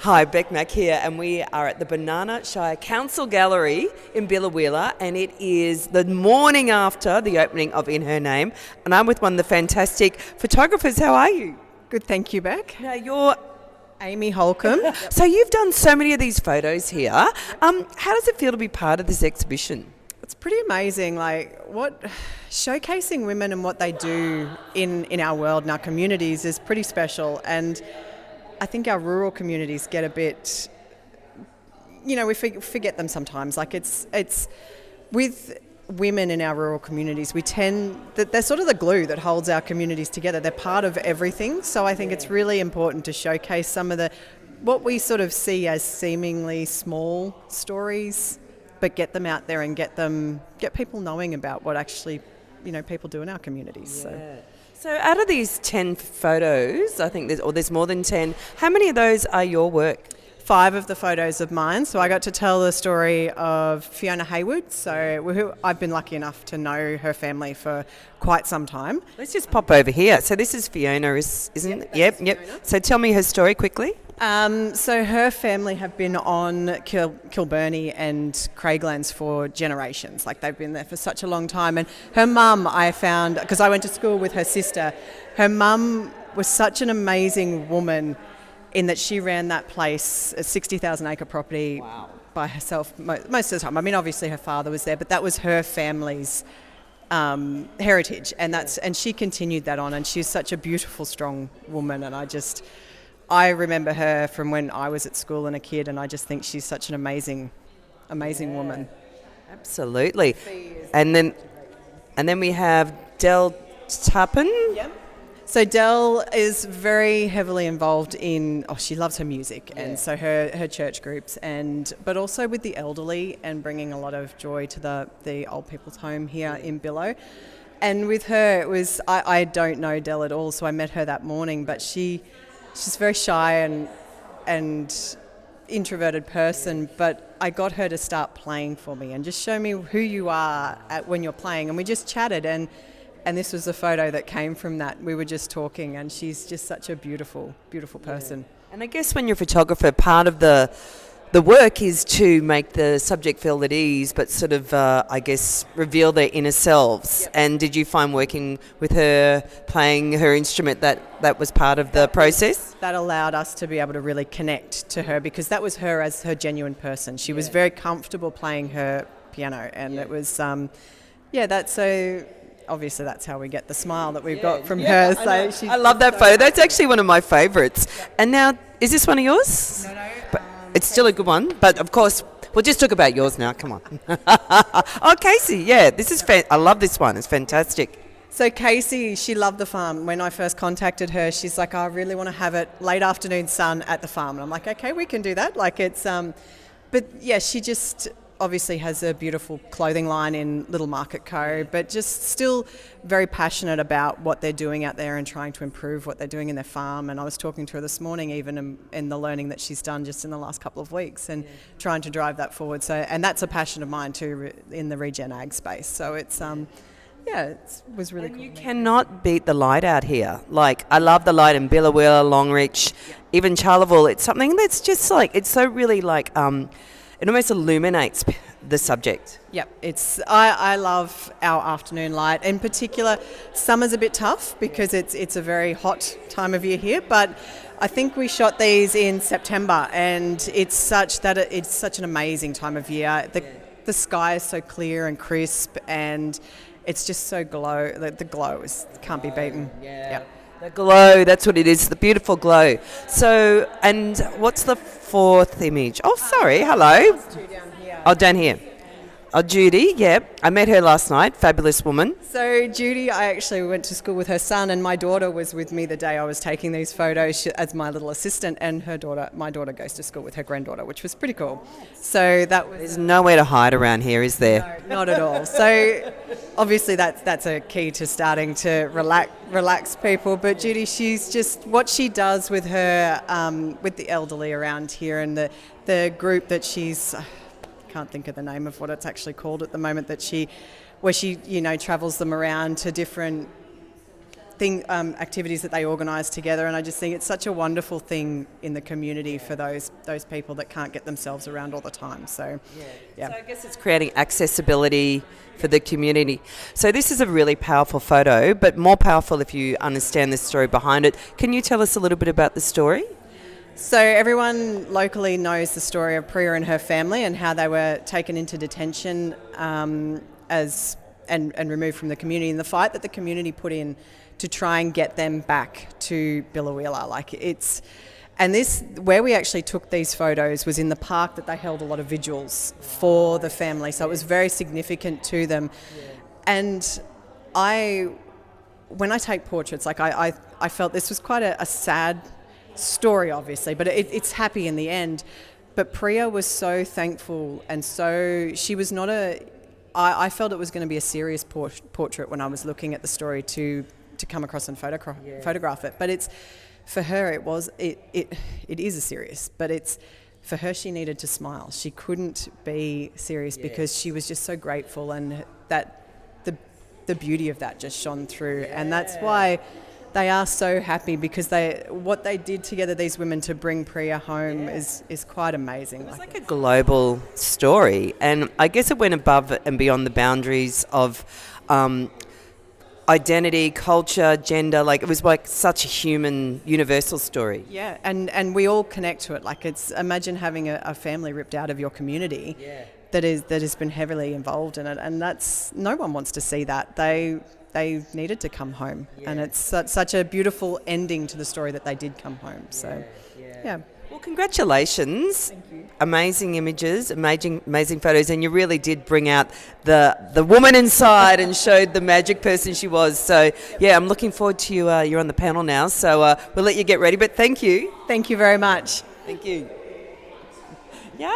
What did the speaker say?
Hi, Beck Mack here, and we are at the Banana Shire Council Gallery in Biloela, and it is the morning after the opening of In Her Name, and I'm with one of the fantastic photographers. How are you? Good, thank you, Beck. Now, you're... Amy Holcomb. So you've done so many of these photos here. How does it feel to be part of this exhibition? It's pretty amazing, showcasing women and what they do in our world and our communities is pretty special, and I think our rural communities get a bit, we forget them sometimes. It's with women in our rural communities, we tend that they're sort of the glue that holds our communities together. They're part of everything. So I think it's really important to showcase some of what we sort of see as seemingly small stories, but get them out there and get people knowing about what actually, people do in our communities. Yeah. So out of these 10 photos, I think there's more than 10, how many of those are your work? 5 of the photos of mine. So I got to tell the story of Fiona Haywood, who I've been lucky enough to know her family for quite some time. Let's just pop over here. So this is Fiona, isn't it? Yep. Fiona. So tell me her story quickly. So her family have been on Kilbirnie and Craiglands for generations. They've been there for such a long time. And her mum, I found, because I went to school with her sister, her mum was such an amazing woman in that she ran that place, a 60,000 acre property, by herself most of the time. I mean, obviously her father was there, but that was her family's heritage, and she continued that on, and she's such a beautiful, strong woman, and I remember her from when I was at school and a kid, and I just think she's such an amazing woman. Absolutely. And then we have Del Tappen. Yep. So Del is very heavily involved in, she loves her music, and so her church groups, but also with the elderly and bringing a lot of joy to the old people's home here in Billow. And with her, it was, I don't know Del at all, so I met her that morning, but she's very shy and introverted person, but I got her to start playing for me and just show me who you are when you're playing, and we just chatted, and this was a photo that came from that. We were just talking, and she's just such a beautiful, beautiful person. Yeah. And I guess when you're a photographer, part of the work is to make the subject feel at ease, but sort of, reveal their inner selves. Yep. And did you find working with her, playing her instrument, that was part of the process? That allowed us to be able to really connect to her, because that was her as her genuine person. She was very comfortable playing her piano, and it was, that's so... Obviously, that's how we get the smile that we've got from her. So I love that photo. That's actually one of my favourites. And now, is this one of yours? No. It's still a good one, but of course, we'll just talk about yours now. Come on. Oh, Casey, this is I love this one. It's fantastic. So Casey, she loved the farm. When I first contacted her, she's like, I really want to have it late afternoon sun at the farm. And I'm like, okay, we can do that. She just obviously has a beautiful clothing line in Little Market Co, but just still very passionate about what they're doing out there and trying to improve what they're doing in their farm. And I was talking to her this morning, even in the learning that she's done just in the last couple of weeks, and trying to drive that forward. So, and that's a passion of mine too, in the regen ag space. So it's it was really cool. You cannot beat the light out here. I love the light in Biloela, Longreach, even Charleville. It's something that's just it's so really it almost illuminates the subject. Yep, I love our afternoon light. In particular, summer's a bit tough because it's a very hot time of year here, but I think we shot these in September, and it's such an amazing time of year. The sky is so clear and crisp, and it's just so glow. The glow can't be beaten. Yeah. The glow, that's what it is, the beautiful glow. So, and what's the 4th image? Oh, sorry, hello. Down here. Oh, Judy, I met her last night, fabulous woman. So Judy, I actually went to school with her son, and my daughter was with me the day I was taking these photos as my little assistant, and my daughter goes to school with her granddaughter, which was pretty cool. So there's nowhere to hide around here, is there? No, not at all. So obviously that's a key to starting to relax people. But Judy, she's just what she does with her with the elderly around here, and the group that she's. Can't think of the name of what it's actually called at the moment, where she travels them around to different activities that they organise together, and I just think it's such a wonderful thing in the community for those people that can't get themselves around all the time. So, yeah. So I guess it's creating accessibility for the community. So this is a really powerful photo, but more powerful if you understand the story behind it. Can you tell us a little bit about the story? So everyone locally knows the story of Priya and her family and how they were taken into detention and removed from the community, and the fight that the community put in to try and get them back to Biloela. Where we actually took these photos was in the park that they held a lot of vigils for the family, so it was very significant to them. And when I take portraits, I felt this was quite a sad story, obviously, but it's happy in the end. But Priya was so thankful, and she was not I felt it was going to be a serious portrait when I was looking at the story to come across and photograph it. But for her it is a serious, but for her, she needed to smile. She couldn't be serious because she was just so grateful, and that the beauty of that just shone through. And that's why they are so happy, because what they did together, these women, to bring Priya home is quite amazing. It's like a global story, and I guess it went above and beyond the boundaries of identity, culture, gender. Like, it was like such a human, universal story. Yeah, and we all connect to it. Like, imagine having a family ripped out of your community that has been heavily involved in it, and no one wants to see that. They needed to come home, and it's such a beautiful ending to the story that they did come home. So, yeah. Well, congratulations. Thank you. Amazing images, amazing photos, and you really did bring out the woman inside and showed the magic person she was. So, yeah, I'm looking forward to you. You're on the panel now, so we'll let you get ready, but thank you. Thank you very much. Thank you. Yay.